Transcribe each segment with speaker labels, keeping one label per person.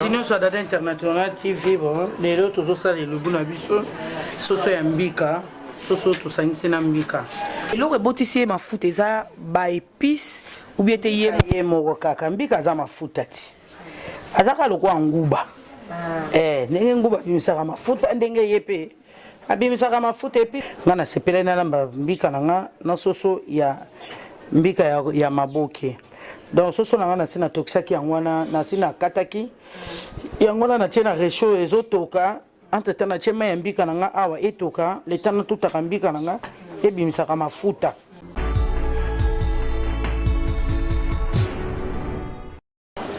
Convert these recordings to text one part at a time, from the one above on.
Speaker 1: Sinon, sur Dada International TV, bon, les autres, tout ça, les lobos, soso ya mbika, soso tout ça, c'est na mbika.
Speaker 2: Et là, le botissier ma foute ça, ba épice ou bien te yé
Speaker 1: moko kaka mbika za ma futati. Azaka lokwa nguba. Ndenge nguba bimisaka mafuta ndenge yepe. Abimisaka mafuta epi. Ngana sepele na lamba mbika nanga na soso ya mbika ya maboke. Donc soso nanga na sina toksaki yangwana na sina kataki. Yangwana na tiena resho ezotoka entre temps na tiema ya mbika nanga awa etoka le temps tout akambika nanga ebimisaka mafuta.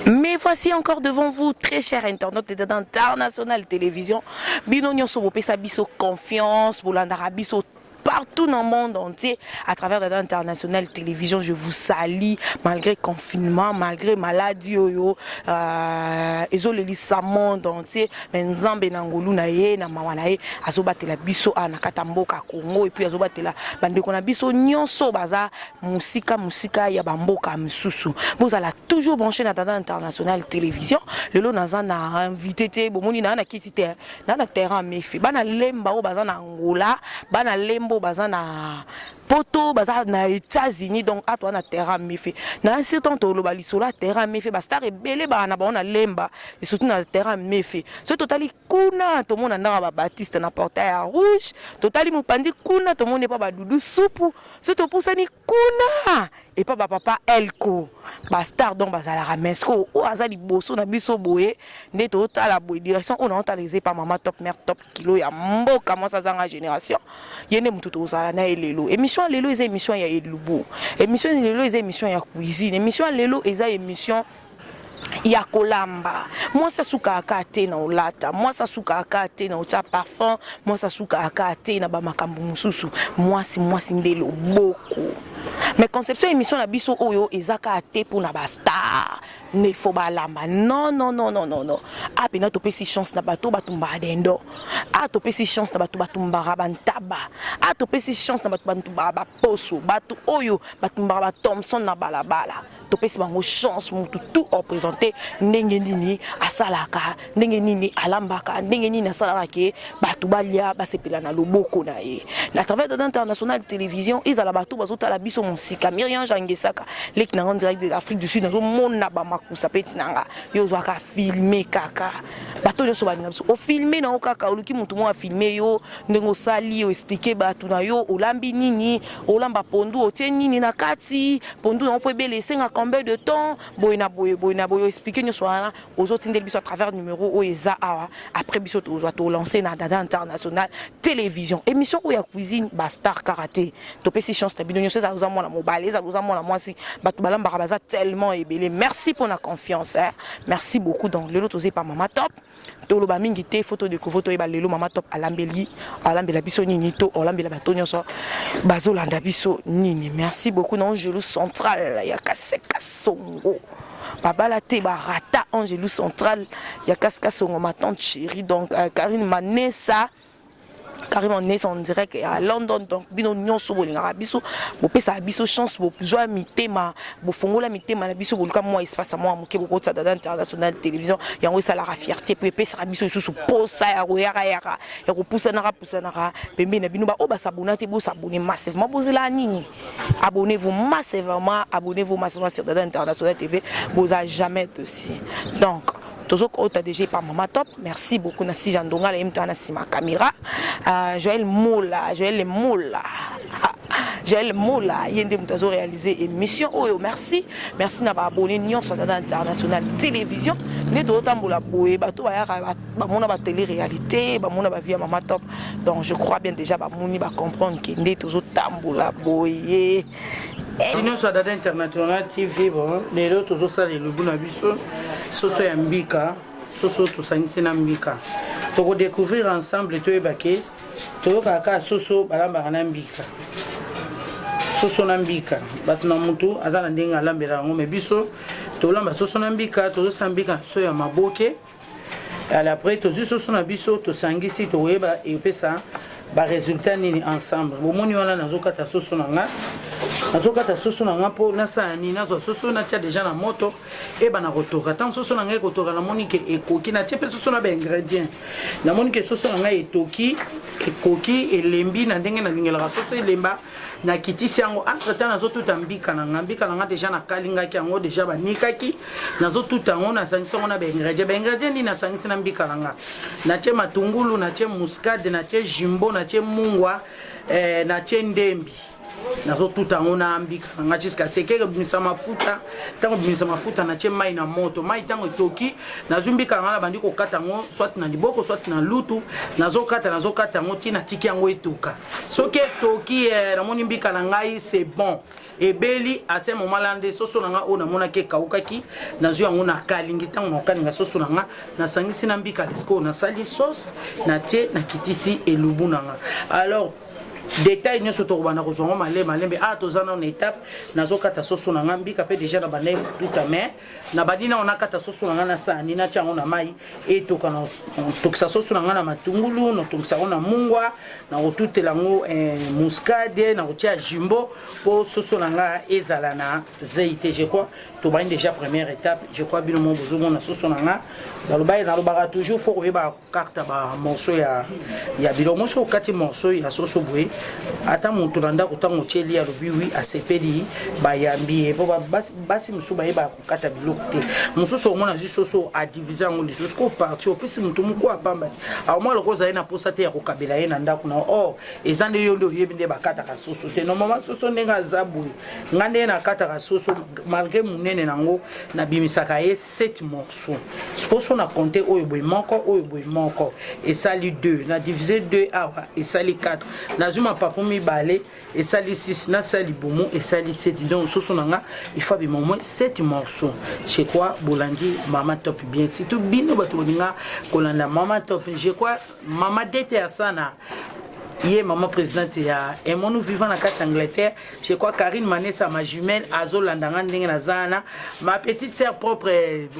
Speaker 2: Mais voici encore devant vous, très chers internautes d'International Télévision. Binonio Sobope Sabiso confiance, Boulandara Biso partout dans le monde entier, à travers l'International Télévision, je vous salue, malgré confinement, malgré maladie, le monde entier, mais Nzambe Nangolu naye, na mawanaye, azobate la biso na katamboka Congo, et puis azobate la bande qu'on a biso nyonso baza musika ya bamboka misusu. Vous allez toujours brancher dans l'International Télévision. Le lot naza na invité, bomoni na kitite, na terrain mefi, bana lemba o baza na Angola, bana lembo bazana poto baza na États-Unis, donc à toi na terrain mefi na un certain temps le balisola terrain mefi ba star ebele ba na ba na lemba et surtout na terrain mefi ce totali kuna to mona na ba Baptiste na portail rouge totali mupandi kuna to mona pa ba dudu soupu ce to pusani kuna et pas ba papa Elko ba star donc bazala ramesco o azali boso na biso boye nde to tala boye direction on a talisé par maman top mère top kilo ya mboka moi ça zanga génération yene mutu to zala na elelo émission lelo eza émission ya elubu émission lelo eza émission ya cuisine émission lelo eza émission ya kolamba moi ça suka akate na olata moi ça suka akate na ocha parfum moi ça suka akate na ba makambu mususu moi si ndelo boko mais conception émission na biso oyo ezaka ate pour na ba star ne faut ba lamba non a pena to pesi chance na bato batumba dendo a to pesi chance na bato batumba bantaba a to pesi chance na bato batumba ba poso bato oyo batumba ba Thompson na balabala to pesi bango chance mutu tout représenter ndenge nini asalaka ndenge nini alambaka ndenge nini asalaka ke bato balia basepela na loboko na ye na travers de l'International Télévision ils ala bato bazota la biso monsika Myriam Jangesaka lek na en direct de l'Afrique du Sud nazo mona ba makusa peti nanga yo zwaka filmer kaka bato yo so ba ngabso o filmer na okaka oluki mutu mo a filmer yo ndengo sali yo expliquer bato na yo olambi nini olamba pondu otie nini na kati pondu na po ebele senga combien de temps boyna boyo expliquer nous soit aux autres indel biso à travers numéro o eza awa après biso to zo lancer na Dada International Télévision émission où ya cuisine ba star karaté to pesi chance ta bidonyo ça za moi la mobile ça za moi la moi si bato balamba baza tellement ebele merci pour la confiance hein. Merci beaucoup donc le lot osé par Mama Top to lo ba mingi te photo de photo e ba lelo Mama Top alambela biso nini to olambela bato nyonso bazolanda biso nini merci beaucoup non Angelou Central ya Kaseka Songo Babala te barata Angelou Central ya Kaseka Songo ma tante chérie donc Karine Manessa carrément né en direct à London donc bino nyonso bolinga biso bo pesa biso chance bo joie mitema bo fongola mitema na biso boluka moi espace moi moke bo ko Dada International Télévision yango ça la fierté pour pesa biso susu posa ya royara ya ko pusana pembe na bino ba o ba sabona te bo s'abonner massivement bozela nini abonnez-vous massivement sur Dada International TV boza jamais dessus donc toujours au déjà par Mama Top merci beaucoup na si jandonga la mto na sima caméra Joël Moula yende mutazo réaliser émission oyo merci na ba abonné nyon sur Dada International Télévision ne to tambola boye bato ba mona ba télé réalité ba mona ba vie Mama Top donc je crois bien déjà ba moni ba comprendre que ne to tambola boye
Speaker 1: sinon sur Dada International TV bon les autres toujours ça les logo na biso soso ya mbika soso to sanisi na mbika to ko découvrir ensemble to ebake to kaka soso balamba na mbika soso na mbika bato na mutu azana ndenge alambela ngo me biso to lamba soso na mbika to sambika so ya maboke alors après to soso na biso to sangisi to weba et pesa ba résultat nini ensemble bomoni wana nazokata soso nanga nazokata soso na nga mpo nasani nazwa soso natia déjà na moto ebana kotoka ntango soso na ngai kotoka namoni ke ekoki natie mpe soso na baingrédient namoni ke soso na ngai ekoki elembi na ndenge nalingelaka soso elemba nakitisi yango entretemps nazotuta mbika na nga déjà nakalingaki yango déjà banikaki nazotuta yango nasangisi yango na baingrédient nini nasangisi na mbika na nga natie matungulu natie muscade natie jumbo natie mungwa natie ndembi nazotuta yango na mbika na nga jusqu'à sekeke bimisa mafuta ntango bimisa mafuta natie mai na moto mai ntango etoki nazwi mbika na nga na bandi kokata yango soit na liboko soit na lutu nazokata yango ntina tiki yango etuka soki etoki namoni mbika na ngai c'est bon ebeli à ce moment là nde soso na nga oyo namonaki ekaukaki nazwi yango nakalingi ntango nakalinga soso na nga nasangisi na mbika lisiko nasali sauce natie nakitisi elubu na nga alors détail nyonso tokobana kozwango malembe toza na étape nazokata soso na nga mbika mpe déjà na banda tuta mais na badina onakata soso na nga na sani natia yango na mai etoka na tokisa soso na nga na matungulu natokisa yango na mungwa na kotutela yango muscade na kotia jumbo mpo soso na nga ezala na zeite je crois tobani déjà première étape je crois bino mo bozomona soso na nga nalobaka toujours fo koyeba kokata bamorceau ya biloko moso okati morceau ya soso boye ata moto na ndako ntango otieli alobi wi asepeli bayambi ye mpo basi mosusu bayeba kokata biloko te mosusu omona zwi soso adivise yango lisusu ko parti opesi moto moko apamba te aomwa loko ozali na mposa te ya kokabela ye na ndako na or eza nde yo nde oyebi nde bakataka soso te normalement soso ndenge aza boye nga nde nakataka soso malgré monene nango nabimisaka ye 7 morceau soso na compte oyo boye moko esali 2 na divise 2 awa esali 4 nazwi mapapu mibale esali 6 nasali bomo esali 7 donc soso na nga il faut abima au moins 7 morceaux je crois bolandi mama top bien surtout bino bato bolinga kolanda mama top je crois mama dete ya sana Hier, maman présidente, et moi nous vivons en Angleterre. Je crois Karine Manessa, ma jumelle, Azo Landangan Nazana, ma petite sœur propre,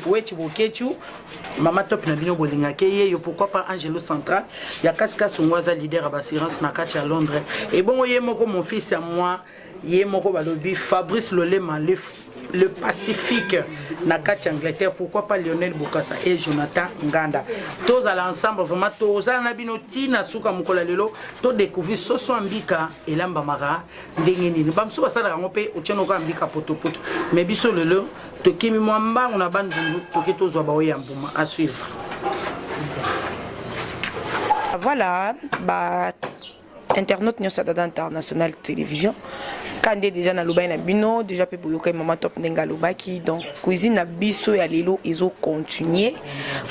Speaker 1: Wechi Bokechu, maman top Nabino Bolingake, pourquoi pas Angelo Central, il y a Kaska Songwaza, leader à Bassirance Nakachi à Londres. Et bon, mon fils à moi, Yemoko Balobi, Fabrice Lolema, le Pacifique, Nakachi Angleterre, pourquoi pas Lionel Bokassa et Jonathan Nganda. Tous à l'ensemble, vraiment, tous à Nabinoti, Nasuka Mukolalelo, tous découvrir Soso Ambika et Lambamara, Dengeni. Nous sommes sur la rampe, au Tchanoka Ambika Potopoto. Mais biso le lot, Tokimi Mwamba, on a bandu, Toketo Zobaoui Ambouma, à suivre.
Speaker 2: Voilà, bah. Internaute Nyonso Dada International Télévision. Quand déjà na loba na bino, déjà pe boyoka maman top nenga loba qui donc cuisine na biso ya lelo ezo continuer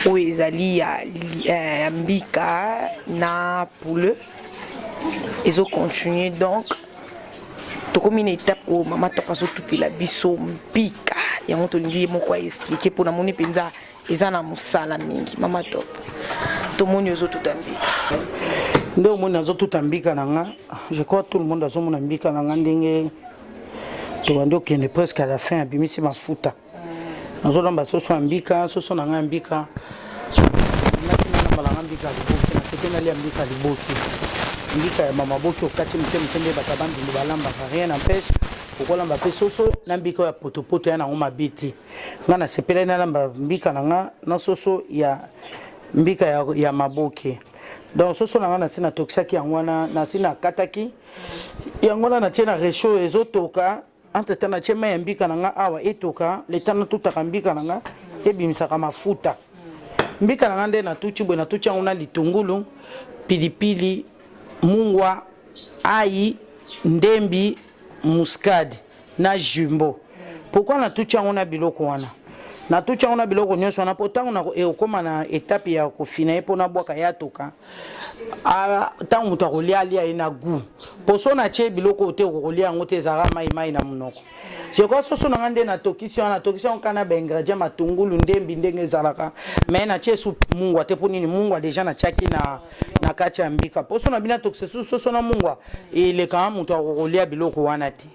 Speaker 2: o ezali ya mbika na poule ezo continuer donc to comme une étape où maman top azo toute la biso mbika ya moto lingi moko expliquer pour na moni penza ezana musala mingi maman top to moni ezo tout mbika.
Speaker 1: Ndo mona zo tout ambika nanga je crois tout le monde a zo mona mbika nanga ndenge to bando kende presque à la fin abimisi mafuta nazo lamba soso ambika soso nanga ambika nakina balanga mbika liboki na sekena li ambika liboki mbika ya mama boki okati mtembe batabandi balamba rien n'empêche okolamba pe soso na mbika ya potopoto ya na ngoma biti ngana sepela na lamba mbika nanga na soso ya mbika ya maboki. Donc soso nanga na sina toksaki yangwana na sina kataki yangwana na tiena resho ezotoka entre temps na tiema ya mbika nanga awa etoka letana tutaka mbika nanga ebimisaka mafuta mbika nanga nde na tuchi bwe na tuchi ngona litungulu pilipili mungwa ai ndembi muscade na jumbo. Pourquoi na tuchi ngona biloko wana na tucha ona biloko nyonso na potango na ekoma na étape ya kofina epo na bwaka ya toka a tango muto kolia lia ina gu poso na che biloko te kolia ngote zara mai na munoko je crois soso na ngande na tokisio kana bengradia matungulu ndembi ndenge zalaka mais na che su mungwa te ponini mungwa déjà na chaki na kati ya mbika poso na bina toksesu soso na mungwa eleka mutu akokolia biloko wana te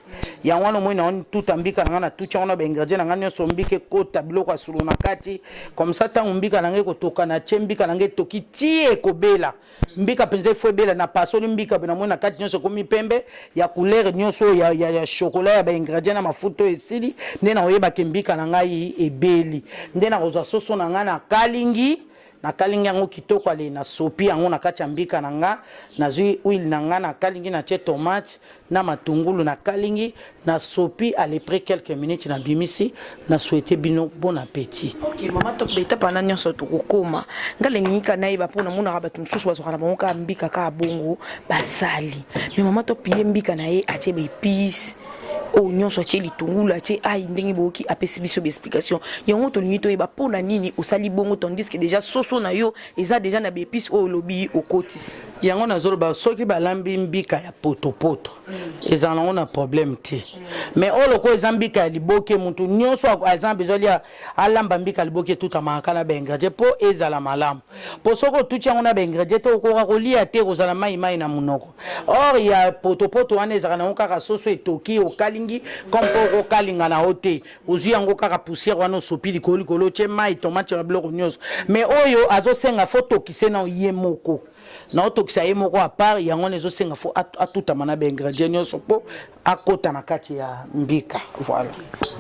Speaker 1: yango wana moi na tuta mbika nanga na tucha wana ba ingredient nanga nyonso mbike kota biloko asulu na kati comme ça tango mbika nanga kotoka na che mbika nanga toki tie kobela mbika penze fo bela na pasoli mbika bena moi na kati nyonso komi pembe ya couleur nyonso ya chocolat ya ba ingredient na mafuta esili nde na oyeba ke mbika nanga ebeli nde na kozwa soso nanga na kalingi yango kitoko ale na sopi yango na kati ya mbika nanga na zui huile nanga na kalingi na tie tomate na matungulu na kalingi na sopi ale près quelques minutes na bimisi na souhaiter bino bon appétit.
Speaker 2: OK mama to beta pana nyonso to kokoma ngale ngika na iba pona muna ba tumsusu ba sokana monka mbika ka bongo basali mais mama to piye mbika na ye atie ba épices o nyonso atie litungulu atie ai ndenge boki apesi biso ba explication yango to lingi to eba pona nini osali bongo tandis que déjà soso na yo eza déjà na ba épices o lobi okotis
Speaker 1: yango na zolo ba soki balambi mbika ya poto eza nango na problème te mais olo ko eza mbika ya liboke mutu nyonso azan bezoli alamba mbika liboke tuta makala ba ingredient po ezala malamu po soko tuti yango na ba ingredient to ko kolia te kozala mai na munoko or ya poto wana ezaka na kaka soso etoki okalingi comme po kalinga na hote ozu yango kaka poussière wana sopi likolo che mai tomate na biloko nyonso mais oyo azosenga foto kisena yemoko na otokisa ye moko à part yango nezo senga fo atutama na ba ingredient nyonso po akota na kati ya mbika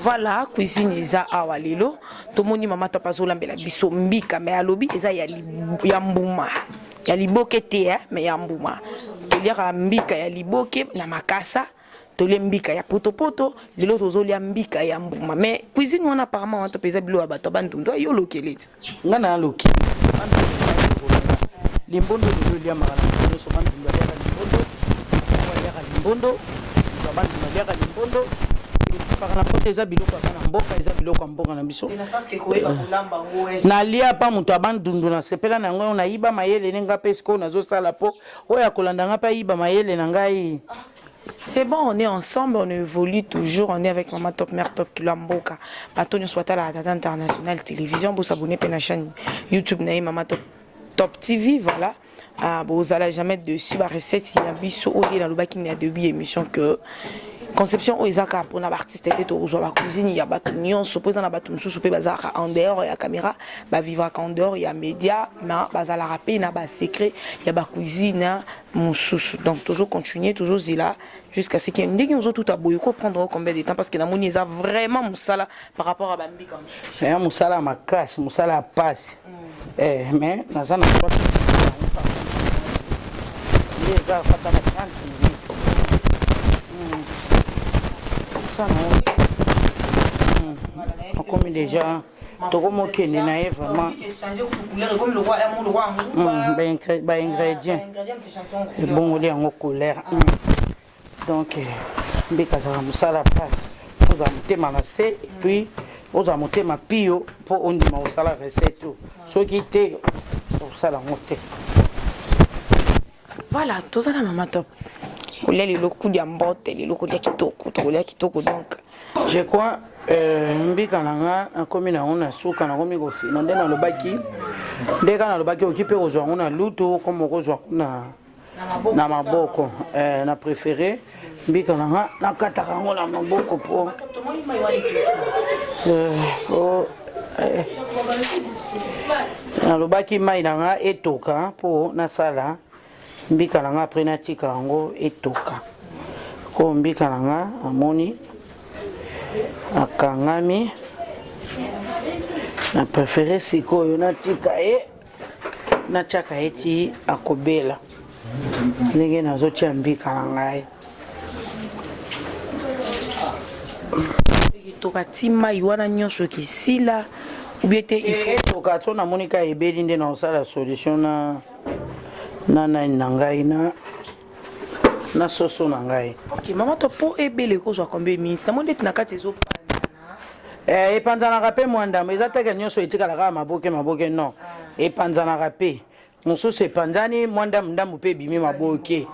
Speaker 2: voilà cuisine eza awa lelo tomoni mama to pazolambela biso mbika mais alobi eza ya mbuma ya liboke te mais ya mbuma toliaka mbika ya liboke na makasa tolia mbika ya poto lelo tozolia mbika ya mbuma mais cuisine wana apparemment wana topeza bilo ya bato bandundu yo lokeleti
Speaker 1: ngana loki limbondo lia magana so bandundu ya limbondo bandundu ya limbondo pakana pote eza biloko na mboka eza biloko mboka na biso na lia pa mutu abandundu na sepela na ngo na iba mayele nenga pesco nazo sala po oya kolanda nga pa iba mayele na ngai.
Speaker 2: C'est bon, on est ensemble, on évolue toujours, on est avec Maman Top Mère Top Kilamboka. Batonio soit à la Tata Internationale Télévision, vous s'abonnez à la chaîne YouTube Maman Top TV, voilà. Vous allez jamais dessus, la recette, il y a un biseau, il y a le début émission que conception au Isaka pour l'artiste était au la cuisine il y a batunion suppose dans la batum sous bazar en dehors il y a caméra ba vivre en dehors il y a média mais bazar la rapper na ba secret il y a ba cuisine mon sous donc toujours continuer toujours là jusqu'à ce qu'il y ait une dès nous tout à boyko prendre combien de temps parce que la moni ça vraiment musala par rapport à bambi comme ça
Speaker 1: c'est musala makas musala passe mais na sana kwa il est là fatana 30 minutes ça non comme déjà tokomo kene na ye vraiment ba ingrédients bon oli en couleur donc mbika za musala passe vous amutema na se et puis vous amutema pio pour on dit ma sala recette so qui te sala moté
Speaker 2: voilà tout ça la Maman Top kolia liloko dia mbote liloko dia kitoko tokolia kitoko donc
Speaker 1: je crois mbika nanga akomi na ona suka na komi kofi na ndena lobaki ndeka na lobaki okipe kozwa ngona luto comme kozwa na maboko na préféré mbika nanga nakataka ngona maboko po na lobaki mai nanga etoka po na sala mbika nanga après na tika yango etoka ko mbika nanga amoni akangami na préféré sikoyo na tika na chaka eti akobela ndenge nazotia mbika nanga
Speaker 2: toka tima iwana nyonso kisila ubiete
Speaker 1: ifo toka tona monika ebeli nde na osala solution na ngai na soso na ngai.
Speaker 2: OK, Maman Top po ebele ko zo combien minutes? Na monde na kati zo panzana.
Speaker 1: Epanzana pe mwanda, mais zataka nyonso etikala kama maboke non. Epanzana pe. Mosusu epanzani mwanda ndambu pe bimi maboke.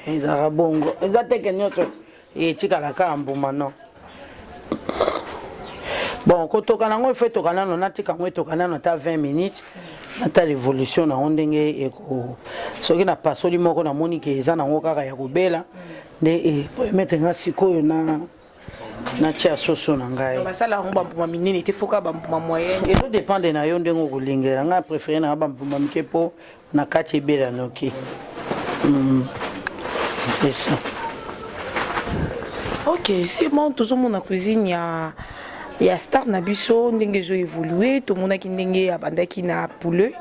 Speaker 1: Ezara bongo. Zataka nyonso etikala kama mbuma non. Bon, kotoka nango fait toka nano natika ngo toka nano ta 20 minutes. ata l'évolution na ndenge eko soki na pasoli moko na moni ke eza nango kaka ya kobela nde mettre nga sikoyo na tia soso na ngai
Speaker 2: basala ngo bambuma minene te foka bambuma moyenne
Speaker 1: ezo dépendre na yo ndenge okolingela nga préféré na bambuma mike po na kati ebela noki c'est ça.
Speaker 2: Ok, c'est bon, tout le monde na cuisine ya star na biso ndenge zo évoluer tout le monde ki ndenge abandaki na poulet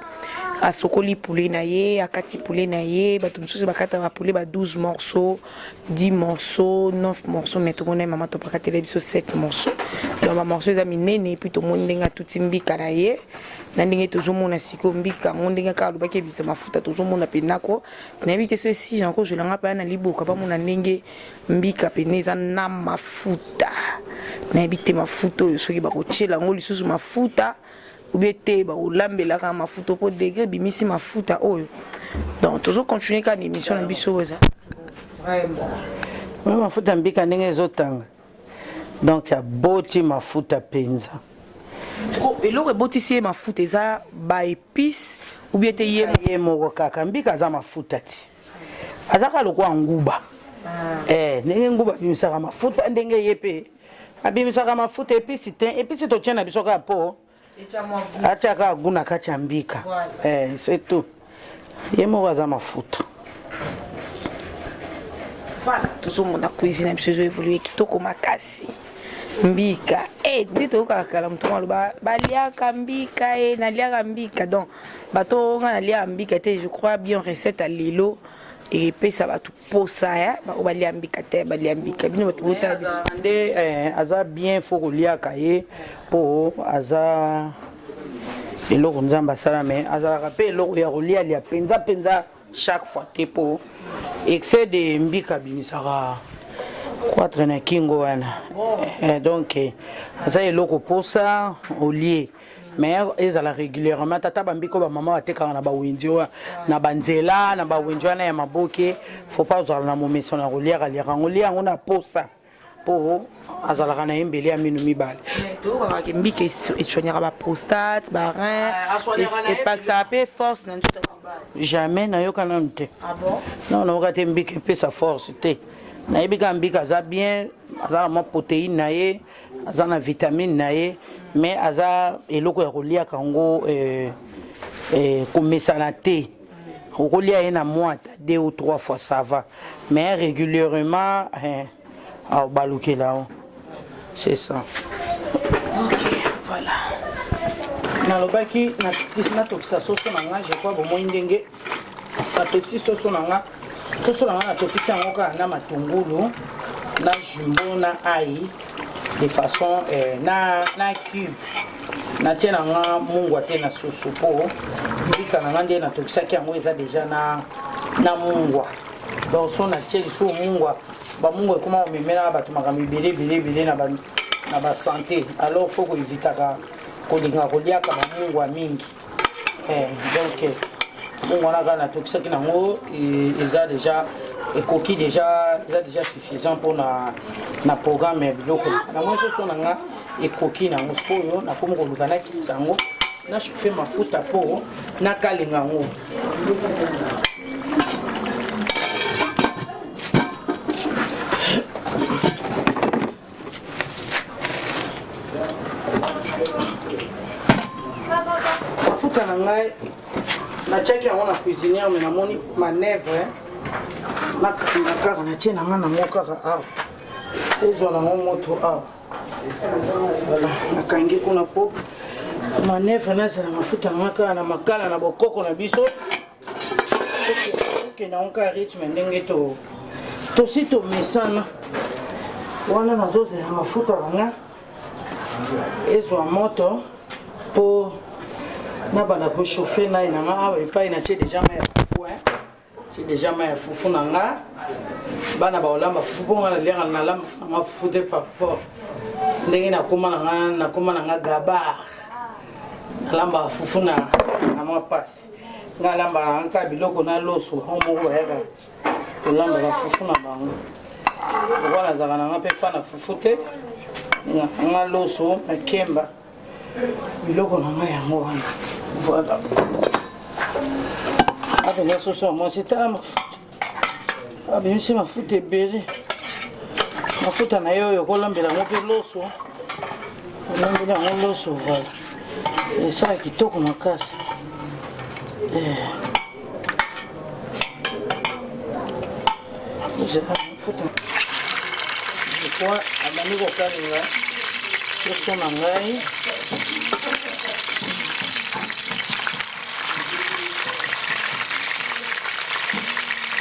Speaker 2: a sokoli poulet na ye akati poulet na ye bato msusu bakata ba poulet ba 12 morceaux 10 morceaux 9 morceaux mais tout le monde maman to pakatela biso 7 morceaux donc ba morceaux za minene et puis tout le monde ndenge tuti mbika na ye na ndenge tozomona siko mbika ndenge ka lobaki bisa mafuta tozomona penako na ebite so si janko je langa pa na liboka ba mona ndenge mbika peneza na mafuta na ebite mafuta soki bakochela ngo lisusu mafuta ubete ba olambela ka mafuta po degré bimisi mafuta oyo donc toujours continuer ka émission na biso za vraiment
Speaker 1: mafuta mbika ndenge ezotanga donc ya boti mafuta penza
Speaker 2: siko eloko ebotisi mafuta eza ba épice ou bien te
Speaker 1: ye moko kaka mbika za mafuta ti azaka lokwa nguba ndenge nguba bimisaka mafuta ndenge yepe abimisaka mafuta épice te épice to tiana biso ka po atiaka guna kati ya mbika c'est tout ye moko aza mafuta
Speaker 2: voilà tozomona cuisine biso ezo évoluer kitoko makasi mbika nde toyokaka kala moto maloba baliaka mbika naliaka mbika donc bato nga naliaka mbika te je crois bien recette à lelo epesa bato posa ya balia mbika te balia mbika bino bato botala biso
Speaker 1: nde aza bien fo koliaka ye po aza eloko nzambe asala me azalaka mpe eloko ya kolialia penza chaque fois te po excès de mbika bimisaka quatre na kingo wana donc aza eloko posa olie mais ezala régulièrement tata bambiko ba mama batekaka na bawenzi na banzela na bawenzi wana ya maboke faut pas ozala na momeso na koliaka yango lia yango na posa po azalaka na embele ya minu mibale
Speaker 2: tokaka mbika etsonyaka baprostate barein epakisaka mpe force na nzoto
Speaker 1: jamais nayoka nanu te non nayoka te mbika epesa force te nayebi kaka mbika aza bien aza na mwa protéine na ye aza na vitamine na ye mais aza eloko ya koliaka yango komesana te okolia ye na mois 2 ou 3 fois ça va mais régulièrement balukela c'est ça.
Speaker 2: Ok, voilà.
Speaker 1: nalobaki natokisa soso na nga je crois bomoi ndenge natokisi soso na nga natokisi yango kaka na matungulu na jumbo na ai de façon na cube natie na nga mungwa te na susu po mbika na nga nde natokisaki yango eza deja na mungwa donc so natie lisusu mungwa bamungwa ekoma omemela bato makambo ebele na basanté alors faut koevitaka kolinga koliaka bamungwa mingi donc mungwa na kaka natokisaki nango eza deja ekoki eza déjà suffisant pour na programme ya biloko nango soso na nga ekoki nango oyo nakomi koluka nakitisa yango na chauffe mafuta po nakalinga yango mafuta na ngai natiaki yango na cuisinière me namoni manèvre nakaka natie na nga nango kaka awa ezwa nango moto awa voilà nakangi kuna po manèvre nazala mafuta na nga kaka na makala na bokoko na biso okende yango kaka rythme ndenge tosi tomesana wana nazozela mafuta na nga ezwa moto po nabanda kochauffe nai na nga awa epai natie déjà ma ya fufu c'est déjà ma fufu na nga bana baolamba fufu mpo nga nalianga nalamba nanga fufu te par rapport ndenge nakoma na nga gabar nalamba fufu na mwa pasi nga alamba na nga biloko na loso bango moko bayaka kolambaka fufu na bango lokwa nazalaka na nga mpe fa na fufu te nga loso makemba biloko na nga yango wana Voilà. Abenga soso moi c'était à mafuta. Abenga mafuta ebele. Mafuta na yo yokolambela ngo pe loso. Olambela ngo loso voilà. Esala kitoko makasi. Mafuta. Kwa abandi kokalinga soso na ngai.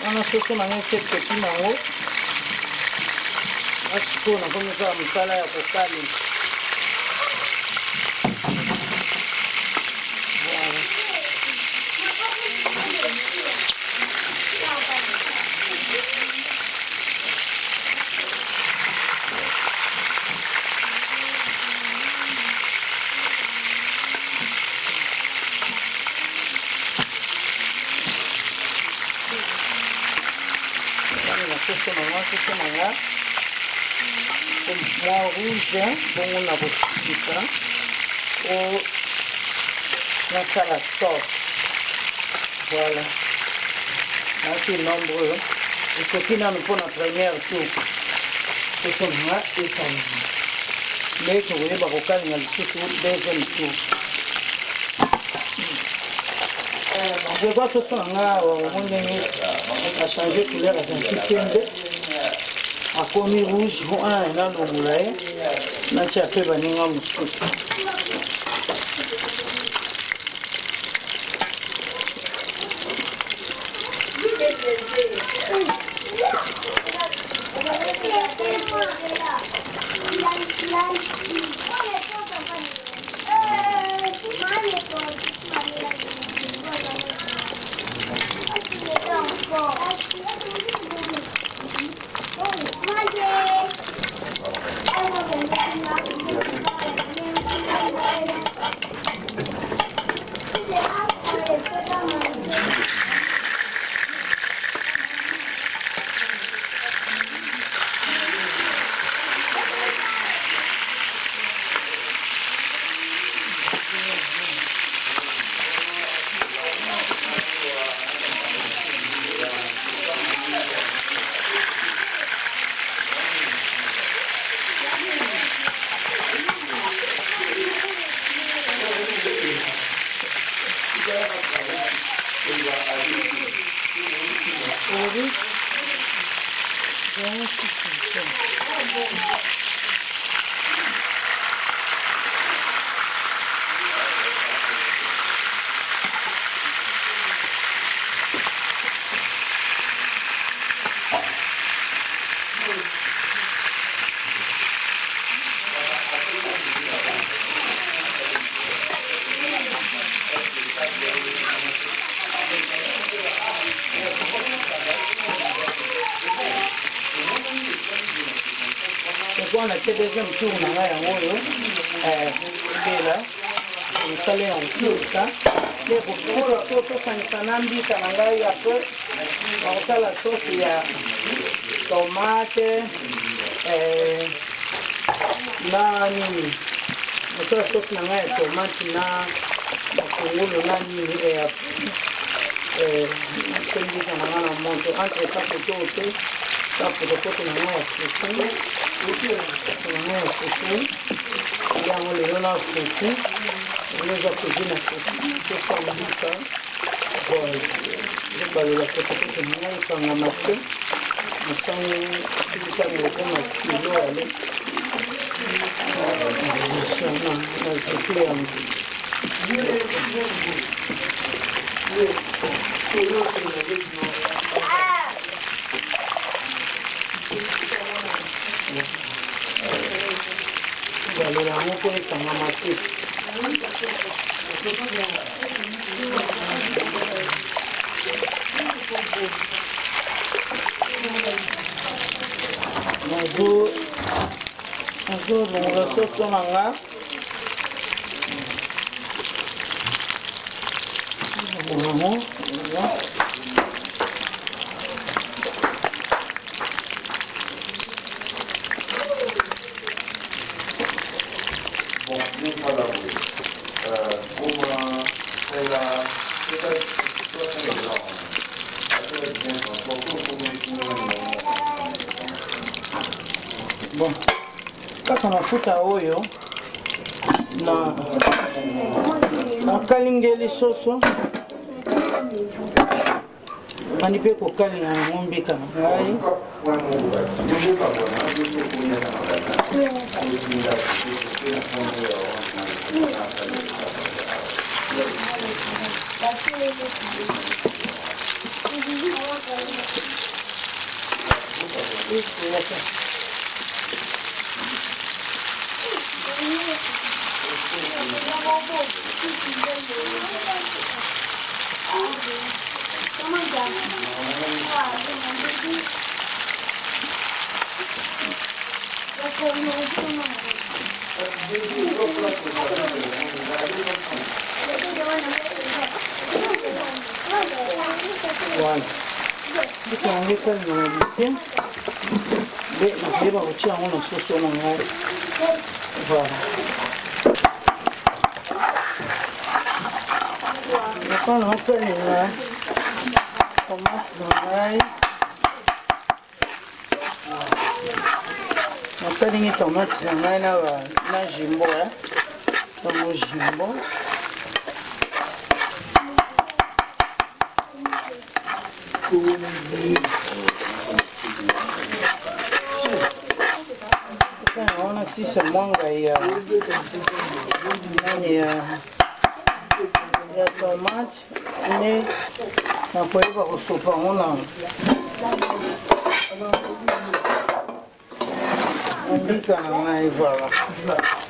Speaker 1: Wana soso na ngai se petit nango. Asiko na komisa msala ya kokalinga. Soso nanga moi rouge bongo na kotikisa o nasala sauce voilà nasi nombreux ekoki nanu mpona première tour soso nanga etali nde tokoyeba kokalinga lisusu deuxième tour jekwa soso nanga omondenge achange couleur azalaki pembe akomi rouge wana nalongola ye natia mpe baninga mosusu On a fait deuxième tour na ngai yango oyo ebela mosala ya kosilisa nde tosangisa na mbika na ngai apres nakosala sauce ya tomate na nini mosala sauce na ngai ya tomate na matungulu na nini natie mbika na ngai na moto entre temps koto te sa potopoto na ngai ya fufu na ya fufu yango lelo na fufu eza kozi na fufu soso mbika ezobalela potopoto na ngai ekangama te mosango sibitangeleko na kilo ale na zeki yango balela yango mpo ekangama te nazolongola soso nanga Bon, kaka mafuta oyo na nakalingeli soso ani mpe kokalinga yango mbika na ngai Voilà. Mbika yango ekalinga na bite nde nakeyeba kotia yango na soso na ngai. Voilà. Nakona okalinga tomate na ngai. Nakalingi tomate na ngai na jimbo tango jimbo. Naona sisa mwanga ya tomate ne nakoyeba kosopa yango na mbika na ngai. Voilà.